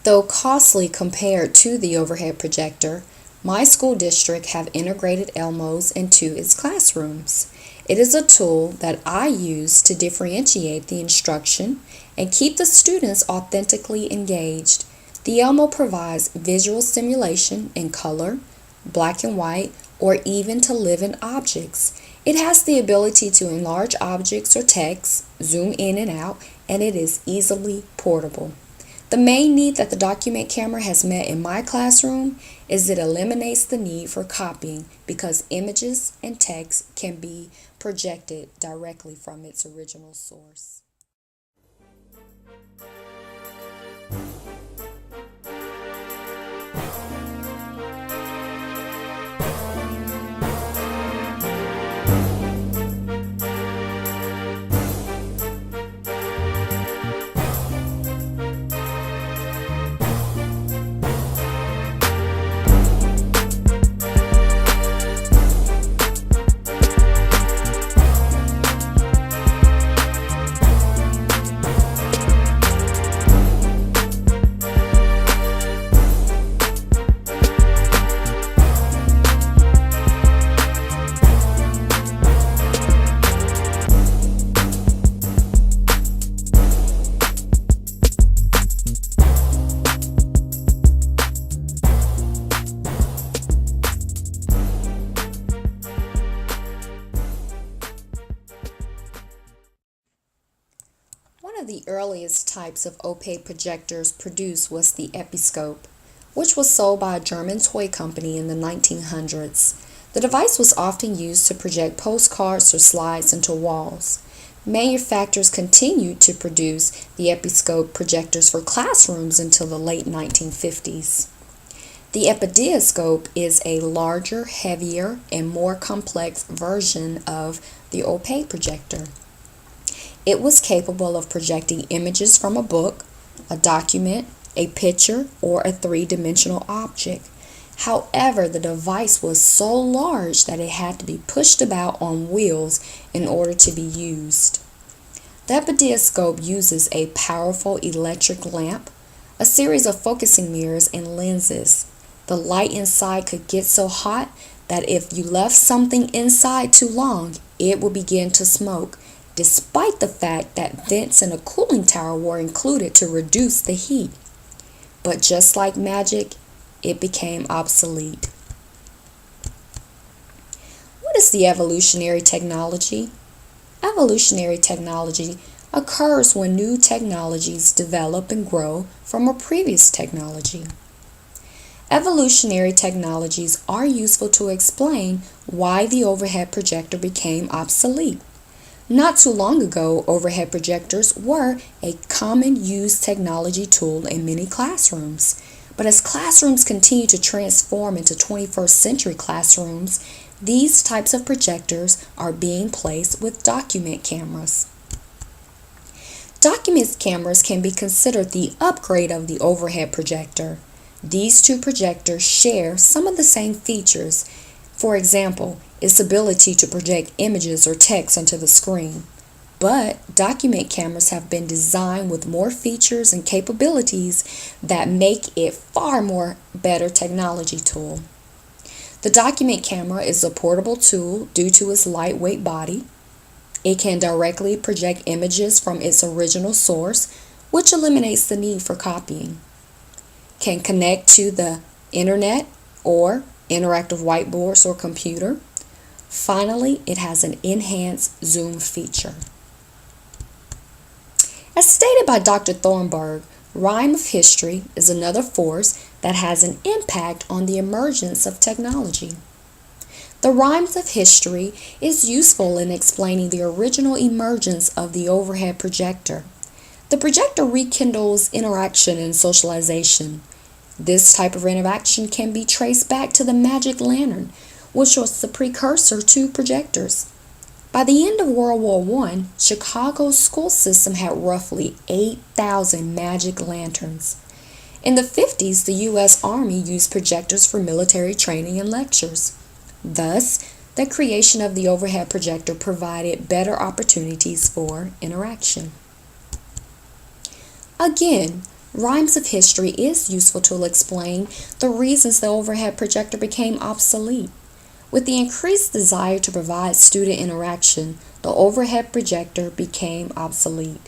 Though costly compared to the overhead projector, my school district have integrated Elmos into its classrooms. It is a tool that I use to differentiate the instruction and keep the students authentically engaged. The Elmo provides visual stimulation in color, black and white, or even to living objects. It has the ability to enlarge objects or text, zoom in and out, and it is easily portable. The main need that the document camera has met in my classroom is it eliminates the need for copying because images and text can be projected directly from its original source. One of the earliest types of opaque projectors produced was the Episcope, which was sold by a German toy company in the 1900s. The device was often used to project postcards or slides into walls. Manufacturers continued to produce the Episcope projectors for classrooms until the late 1950s. The Epidiascope is a larger, heavier, and more complex version of the opaque projector. It was capable of projecting images from a book, a document, a picture, or a three-dimensional object. However, the device was so large that it had to be pushed about on wheels in order to be used. The Epidiascope uses a powerful electric lamp, a series of focusing mirrors, and lenses. The light inside could get so hot that if you left something inside too long, it would begin to smoke, despite the fact that vents and a cooling tower were included to reduce the heat. But just like magic, it became obsolete. What is the evolutionary technology? Evolutionary technology occurs when new technologies develop and grow from a previous technology. Evolutionary technologies are useful to explain why the overhead projector became obsolete. Not too long ago, overhead projectors were a common used technology tool in many classrooms. But as classrooms continue to transform into 21st century classrooms, these types of projectors are being placed with document cameras. Document cameras can be considered the upgrade of the overhead projector. These two projectors share some of the same features. For example, its ability to project images or text onto the screen. But document cameras have been designed with more features and capabilities that make it far more better technology tool. The document camera is a portable tool due to its lightweight body. It can directly project images from its original source, which eliminates the need for copying. Can connect to the internet or interactive whiteboards or computer. Finally, it has an enhanced zoom feature. As stated by Dr. Thornburg, rhyme of history is another force that has an impact on the emergence of technology. The rhymes of history is useful in explaining the original emergence of the overhead projector. The projector rekindles interaction and socialization. This type of interaction can be traced back to the magic lantern, which was the precursor to projectors. By the end of World War I, Chicago's school system had roughly 8,000 magic lanterns. In the 50s, the U.S. Army used projectors for military training and lectures. Thus, the creation of the overhead projector provided better opportunities for interaction. Again, Rhymes of history is useful to explain the reasons the overhead projector became obsolete. With the increased desire to provide student interaction, the overhead projector became obsolete.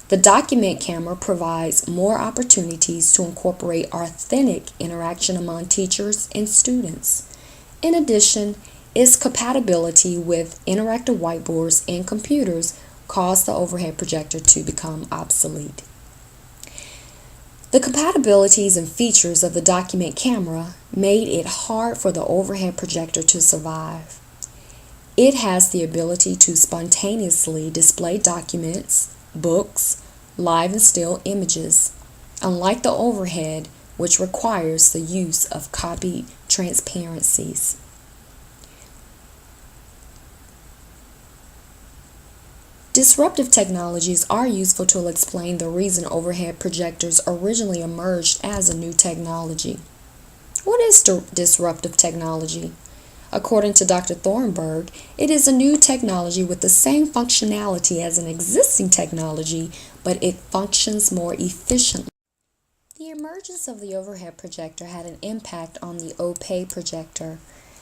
The document camera provides more opportunities to incorporate authentic interaction among teachers and students. In addition, its compatibility with interactive whiteboards and computers caused the overhead projector to become obsolete. The compatibilities and features of the document camera made it hard for the overhead projector to survive. It has the ability to spontaneously display documents, books, live and still images, unlike the overhead, which requires the use of copied transparencies. Disruptive technologies are useful to explain the reason overhead projectors originally emerged as a new technology. What is disruptive technology? According to Dr. Thornburg, it is a new technology with the same functionality as an existing technology, but it functions more efficiently. The emergence of the overhead projector had an impact on the OPE projector.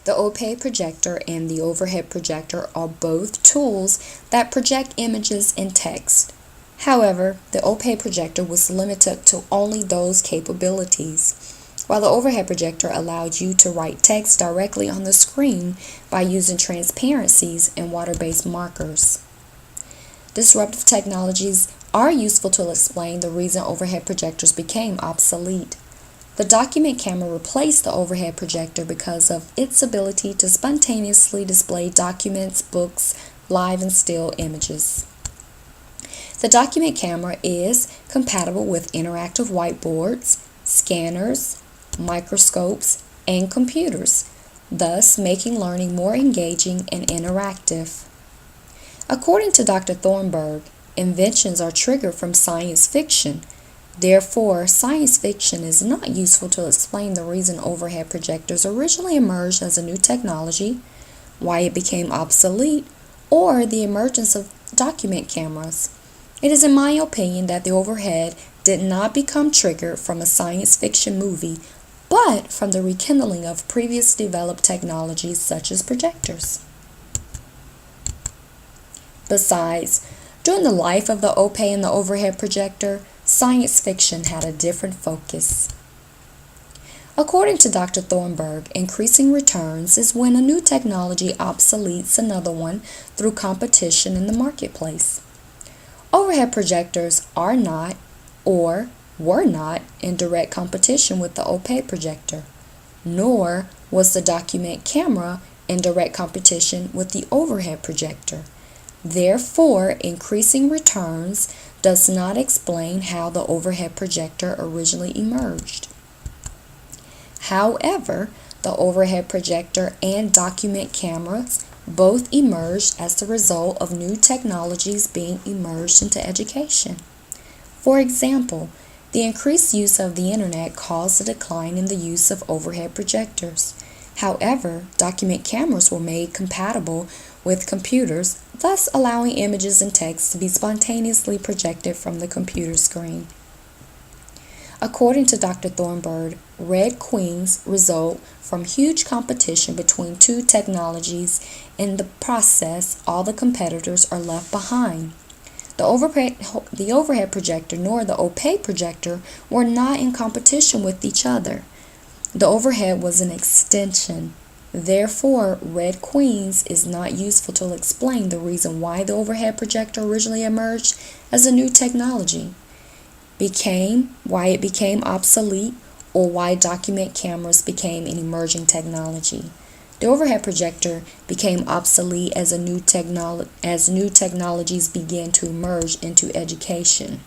The OPE projector and the overhead projector are both tools that project images and text. However, the OPE projector was limited to only those capabilities, while the overhead projector allowed you to write text directly on the screen by using transparencies and water-based markers. Disruptive technologies are useful to explain the reason overhead projectors became obsolete. The document camera replaced the overhead projector because of its ability to spontaneously display documents, books, live and still images. The document camera is compatible with interactive whiteboards, scanners, microscopes, and computers, thus making learning more engaging and interactive. According to Dr. Thornburg, inventions are triggered from science fiction. Therefore, science fiction is not useful to explain the reason overhead projectors originally emerged as a new technology, why it became obsolete, or the emergence of document cameras. It is in my opinion that the overhead did not become triggered from a science fiction movie, but from the rekindling of previous developed technologies such as projectors. Besides, during the life of the OPE and the overhead projector, science fiction had a different focus. According to Dr. Thornburg, increasing returns is when a new technology obsoletes another one through competition in the marketplace. Overhead projectors are not, or were not, in direct competition with the OPE projector, nor was the document camera in direct competition with the overhead projector. Therefore, increasing returns does not explain how the overhead projector originally emerged. However, the overhead projector and document cameras both emerged as the result of new technologies being emerged into education. For example, the increased use of the internet caused a decline in the use of overhead projectors. However, document cameras were made compatible with computers, thus allowing images and text to be spontaneously projected from the computer screen. According to Dr. Thornburg, Red Queens result from huge competition between two technologies. In the process, all the competitors are left behind. The overhead projector nor the OPE projector were not in competition with each other. The overhead was an extension. Therefore, Red Queens is not useful to explain the reason why the overhead projector originally emerged as a new technology, why it became obsolete, or why document cameras became an emerging technology. The overhead projector became obsolete as new technologies began to emerge into education.